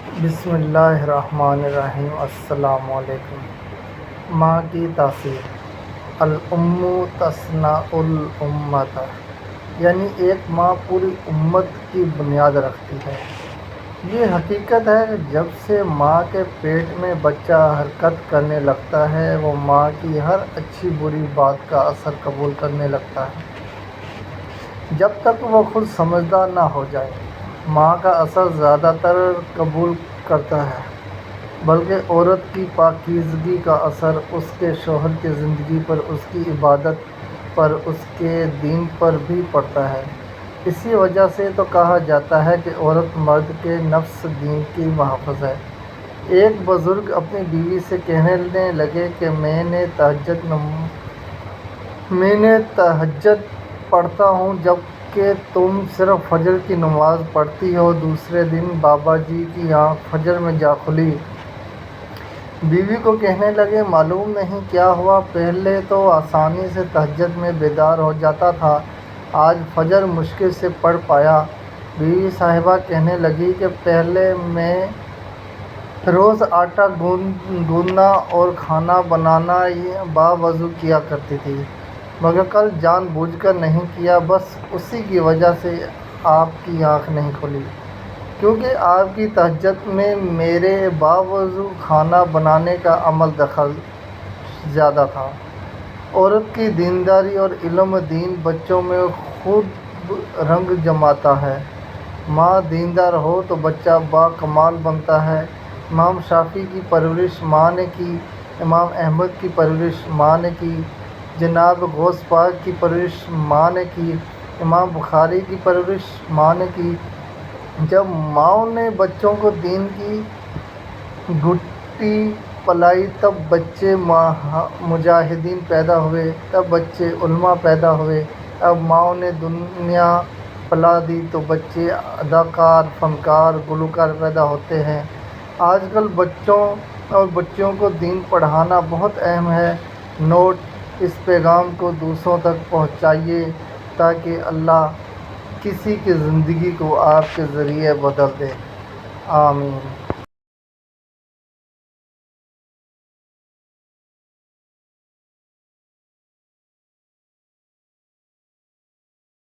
بسم اللہ الرحمن الرحیم۔ السلام علیکم۔ ماں کی تاثیر۔ الام تصنع الامۃ، یعنی ایک ماں پوری امت کی بنیاد رکھتی ہے۔ یہ حقیقت ہے کہ جب سے ماں کے پیٹ میں بچہ حرکت کرنے لگتا ہے وہ ماں کی ہر اچھی بری بات کا اثر قبول کرنے لگتا ہے جب تک وہ خود سمجھدار نہ ہو جائے۔ ماں کا اثر زیادہ تر قبول کرتا ہے، بلکہ عورت کی پاکیزگی کا اثر اس کے شوہر کی زندگی پر، اس کی عبادت پر، اس کے دین پر بھی پڑتا ہے۔ اسی وجہ سے تو کہا جاتا ہے کہ عورت مرد کے نفس دین کی محافظ ہے۔ ایک بزرگ اپنی بیوی سے کہنے لگے کہ میں نے تہجد پڑھتا ہوں جبکہ تم صرف فجر کی نماز پڑھتی ہو۔ دوسرے دن بابا جی کی آنکھ فجر میں جا کھلی۔ بیوی کو کہنے لگے معلوم نہیں کیا ہوا، پہلے تو آسانی سے تہجد میں بیدار ہو جاتا تھا، آج فجر مشکل سے پڑھ پایا۔ بیوی صاحبہ کہنے لگیں کہ پہلے میں روز آٹا گوندنا اور کھانا بنانا باوضو کیا کرتی تھی، مگر کل جان بوجھ کر نہیں کیا، بس اسی کی وجہ سے آپ کی آنکھ نہیں کھلی، کیونکہ آپ کی تہجد میں میرے باوضو کھانا بنانے کا عمل دخل زیادہ تھا۔ عورت کی دینداری اور علم دین بچوں میں خوب رنگ جماتا ہے۔ ماں دیندار ہو تو بچہ باکمال بنتا ہے۔ امام شافعی کی پرورش ماں نے کی، امام احمد کی پرورش ماں نے کی، جناب غوث پاک کی پرورش ماں نے کی، امام بخاری کی پرورش ماں نے کی۔ جب ماؤں نے بچوں کو دین کی گٹی پلائی تب بچے مجاہدین پیدا ہوئے، تب بچے علماء پیدا ہوئے۔ اب ماؤں نے دنیا پلا دی تو بچے اداکار، فنکار، گلوکار پیدا ہوتے ہیں۔ آج کل بچوں اور بچیوں کو دین پڑھانا بہت اہم ہے۔ نوٹ: اس پیغام کو دوسروں تک پہنچائیے تاکہ اللہ کسی کی زندگی کو آپ کے ذریعے بدل دے۔ آمین۔